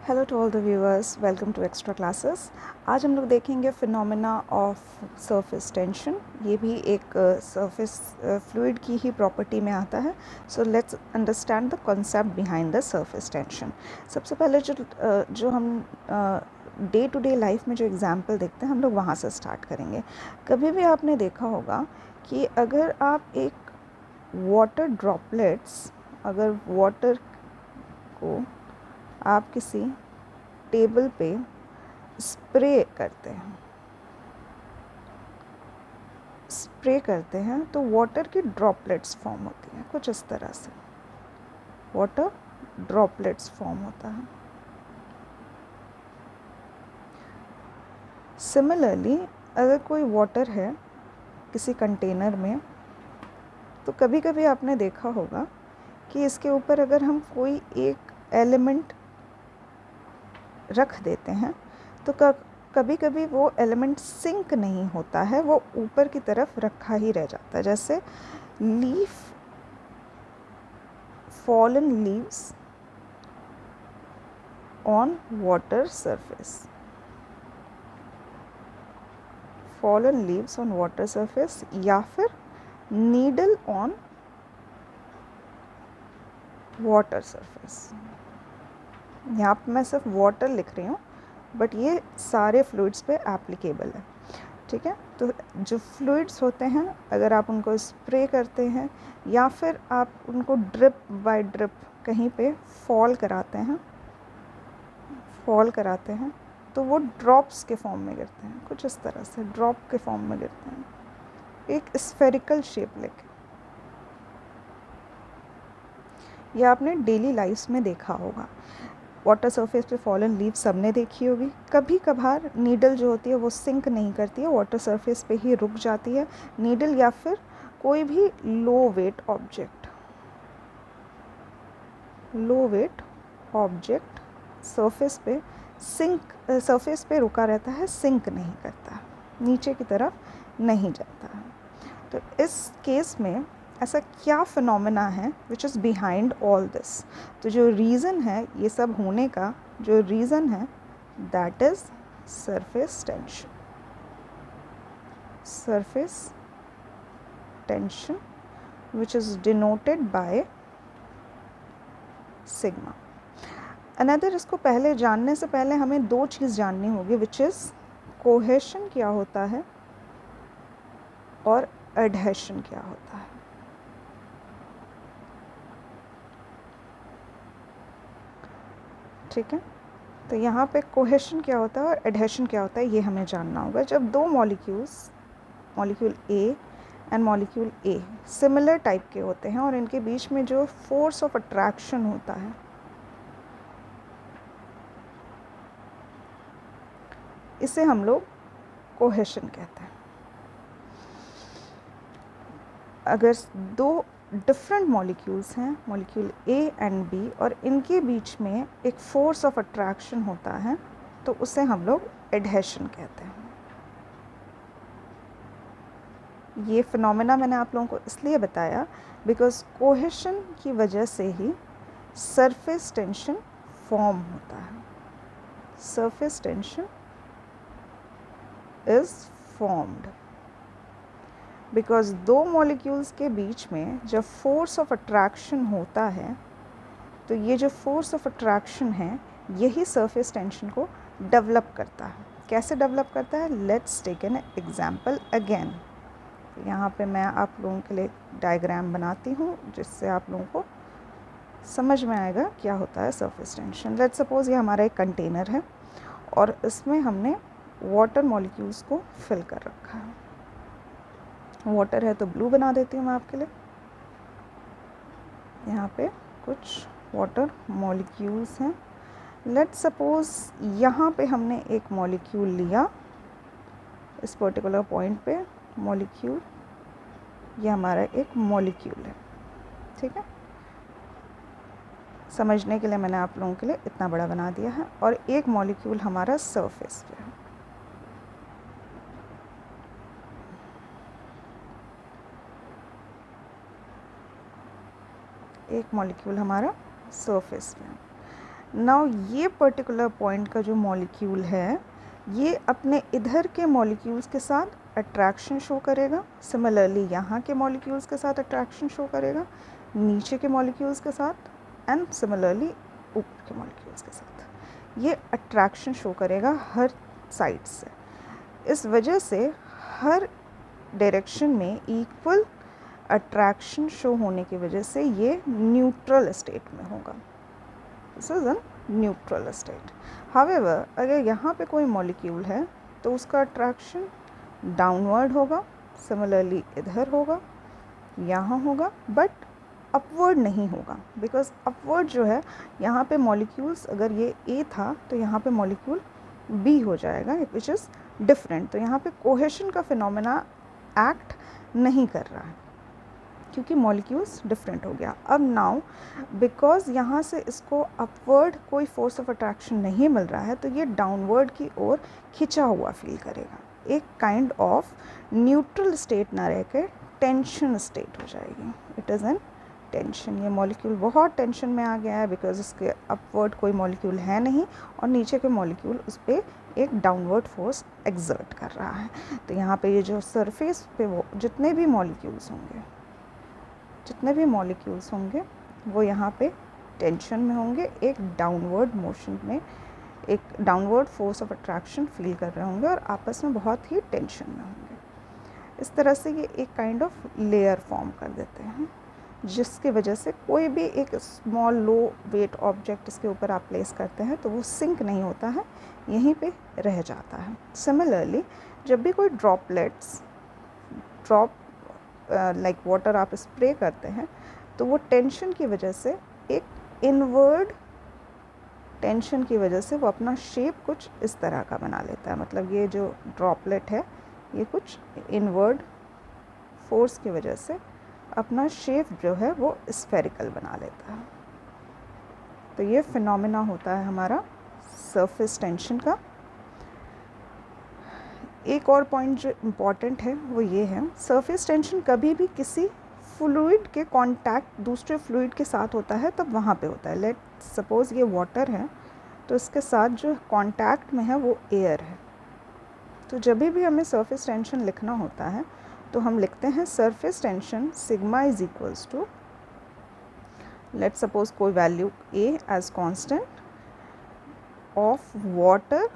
Hello to all the viewers, welcome to extra classes. आज हम लोग देखेंगे फिनोमेना ऑफ सरफेस टेंशन। ये भी एक सरफेस फ्लूइड की ही प्रॉपर्टी में आता है। So let's understand the concept behind the surface tension. सबसे पहले जो हम डे टू डे लाइफ में जो एग्जांपल देखते हैं, हम लोग वहाँ से स्टार्ट करेंगे। कभी भी आपने देखा होगा कि अगर आप एक वाटर ड्रॉपलेट्स, अगर वाटर को आप किसी टेबल पे स्प्रे करते हैं तो वाटर की ड्रॉपलेट्स फॉर्म होती हैं। कुछ इस तरह से वाटर ड्रॉपलेट्स फॉर्म होता है। सिमिलरली, अगर कोई वाटर है किसी कंटेनर में, तो कभी कभी आपने देखा होगा कि इसके ऊपर अगर हम कोई एक एलिमेंट रख देते हैं तो कभी कभी वो एलिमेंट सिंक नहीं होता है, वो ऊपर की तरफ रखा ही रह जाता है। जैसे fallen leaves on water surface, fallen leaves on water surface, या फिर needle on water surface। यहाँ पर मैं सिर्फ वाटर लिख रही हूँ, बट ये सारे फ्लूइड्स पे एप्लीकेबल है। ठीक है, तो जो फ्लूइड्स होते हैं, अगर आप उनको स्प्रे करते हैं या फिर आप उनको ड्रिप बाय ड्रिप कहीं पे फॉल कराते हैं तो वो ड्रॉप्स के फॉर्म में गिरते हैं। कुछ इस तरह से ड्रॉप के फॉर्म में गिरते हैं, एक स्फेरिकल शेप लेके। ये आपने डेली लाइफ में देखा होगा। वाटर सरफेस पे फॉलन लीव सबने देखी होगी। कभी कभार नीडल जो होती है वो सिंक नहीं करती है, वाटर सरफेस पे ही रुक जाती है। नीडल या फिर कोई भी लो वेट ऑब्जेक्ट सरफेस पे रुका रहता है, सिंक नहीं करता, नीचे की तरफ नहीं जाता है। तो इस केस में ऐसा क्या फिनोमेना है which is behind all this? तो जो रीज़न है ये सब होने का, जो रीज़न है, that is surface tension which is denoted by sigma. Another, इसको पहले जानने से पहले हमें दो चीज़ जाननी होगी, विच इज़ कोहेशन क्या होता है और एडहेशन क्या होता है। ठीक है, तो यहाँ पे कोहेशन क्या होता है और एडहेशन क्या होता है ये हमें जानना होगा। जब दो molecule A and molecule a similar type के होते हैं और इनके बीच में जो फोर्स ऑफ अट्रैक्शन होता है, इसे हम लोग कोहेशन कहते हैं। अगर दो डिफरेंट मॉलिक्यूल्स हैं, मॉलिक्यूल ए एंड बी, और इनके बीच में एक फोर्स ऑफ अट्रैक्शन होता है, तो उसे हम लोग एडहेशन कहते हैं। ये फिनोमेना मैंने आप लोगों को इसलिए बताया बिकॉज कोहेशन की वजह से ही सरफेस टेंशन फॉर्म होता है। Surface tension is formed because दो मॉलिक्यूल्स के बीच में जब फोर्स ऑफ अट्रैक्शन होता है, तो ये जो फोर्स ऑफ अट्रैक्शन है यही सरफेस टेंशन को डेवलप करता है। कैसे डेवलप करता है? Let's take an example again. यहाँ पे मैं आप लोगों के लिए डायग्राम बनाती हूँ जिससे आप लोगों को समझ में आएगा क्या होता है सरफेस टेंशन। लेट्स सपोज ये हमारा एक कंटेनर है और इसमें हमने वाटर मॉलिक्यूल्स को फिल कर रखा है। वाटर है तो ब्लू बना देती हूँ मैं आपके लिए। यहाँ पे कुछ वाटर मॉलिक्यूल्स हैं। लेट्स सपोज यहाँ पे हमने एक मॉलिक्यूल लिया, इस पर्टिकुलर पॉइंट पे मॉलिक्यूल, ये हमारा एक मॉलिक्यूल है। ठीक है, समझने के लिए मैंने आप लोगों के लिए इतना बड़ा बना दिया है। और एक मॉलिक्यूल हमारा सरफेस पे है। एक मॉलिक्यूल हमारा सरफेस पे है। नाउ ये पर्टिकुलर पॉइंट का जो मॉलिक्यूल है ये अपने इधर के मॉलिक्यूल्स के साथ अट्रैक्शन शो करेगा, सिमिलरली यहाँ के मॉलिक्यूल्स के साथ अट्रैक्शन शो करेगा, नीचे के मॉलिक्यूल्स के साथ एंड सिमिलरली ऊपर के मॉलिक्यूल्स के साथ ये अट्रैक्शन शो करेगा हर साइड से। इस वजह से हर डायरेक्शन में इक्वल अट्रैक्शन शो होने की वजह से ये न्यूट्रल स्टेट में होगा। This is an neutral state. However अगर यहाँ पे कोई मॉलिक्यूल है तो उसका अट्रैक्शन डाउनवर्ड होगा, सिमिलरली इधर होगा, यहाँ होगा, बट अपवर्ड नहीं होगा, बिकॉज अपवर्ड जो है यहाँ पे मॉलिक्यूल्स, अगर ये ए था तो यहाँ पे मॉलिक्यूल बी हो जाएगा विच इज़ डिफरेंट। तो यहाँ पे कोहेशन का फिनोमेना एक्ट नहीं कर रहा है क्योंकि मॉलिक्यूल्स डिफरेंट हो गया। अब नाउ बिकॉज यहाँ से इसको अपवर्ड कोई फोर्स ऑफ अट्रैक्शन नहीं मिल रहा है तो ये डाउनवर्ड की ओर खिंचा हुआ फील करेगा, एक काइंड ऑफ न्यूट्रल स्टेट ना रह के टेंशन स्टेट हो जाएगी। It is an tension. ये मॉलिक्यूल बहुत टेंशन में आ गया है बिकॉज इसके अपवर्ड कोई मॉलिक्यूल है नहीं और नीचे के मॉलिक्यूल उस पर एक डाउनवर्ड फोर्स एक्सर्ट कर रहा है। तो यहाँ पे ये जो सरफेस पे वो जितने भी मॉलिक्यूल्स होंगे वो यहाँ पे टेंशन में होंगे, एक डाउनवर्ड मोशन में, एक downward force of attraction feel कर रहे होंगे और आपस में बहुत ही टेंशन में होंगे। इस तरह से ये एक काइंड ऑफ लेयर फॉर्म कर देते हैं जिसकी वजह से कोई भी एक स्मॉल लो वेट ऑब्जेक्ट इसके ऊपर आप प्लेस करते हैं तो वो सिंक नहीं होता है, यहीं पे रह जाता है। सिमिलरली जब भी कोई ड्रॉपलेट्स लाइक वाटर आप स्प्रे करते हैं तो वो टेंशन की वजह से, एक इनवर्ड टेंशन की वजह से वो अपना शेप कुछ इस तरह का बना लेता है। मतलब ये जो ड्रॉपलेट है ये कुछ इनवर्ड फोर्स की वजह से अपना शेप जो है वो स्फेरिकल बना लेता है। तो ये फिनोमेना होता है हमारा सरफेस टेंशन का। एक और पॉइंट जो इम्पॉर्टेंट है वो ये है, सरफेस टेंशन कभी भी किसी फ्लूइड के कांटेक्ट दूसरे फ्लूइड के साथ होता है तब वहाँ पे होता है। लेट सपोज़ ये वाटर है तो इसके साथ जो कांटेक्ट में है वो एयर है। तो जब भी हमें सरफेस टेंशन लिखना होता है तो हम लिखते हैं surface tension sigma is equals to, let suppose कोई value A as constant of water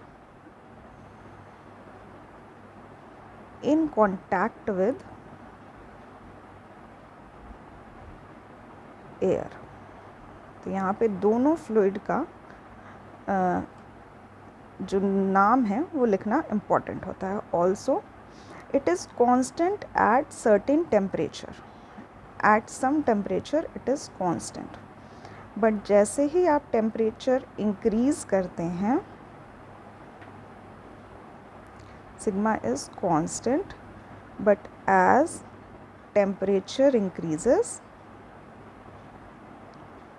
in contact with air. तो यहाँ पे दोनों फ्लूइड का जो नाम है वो लिखना इम्पॉर्टेंट होता है। Also it is constant at certain temperature, at some temperature it is constant, but जैसे ही आप temperature increase करते हैं sigma is constant, but as temperature increases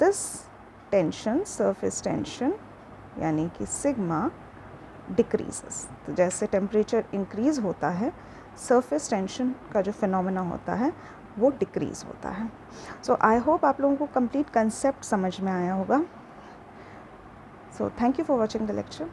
this tension, surface tension यानी कि sigma decreases। तो जैसे temperature increase होता है सरफेस टेंशन का जो फिनोमेना होता है वो डिक्रीज़ होता है। सो आई होप आप लोगों को कंप्लीट कंसेप्ट समझ में आया होगा। So thank you for watching the lecture.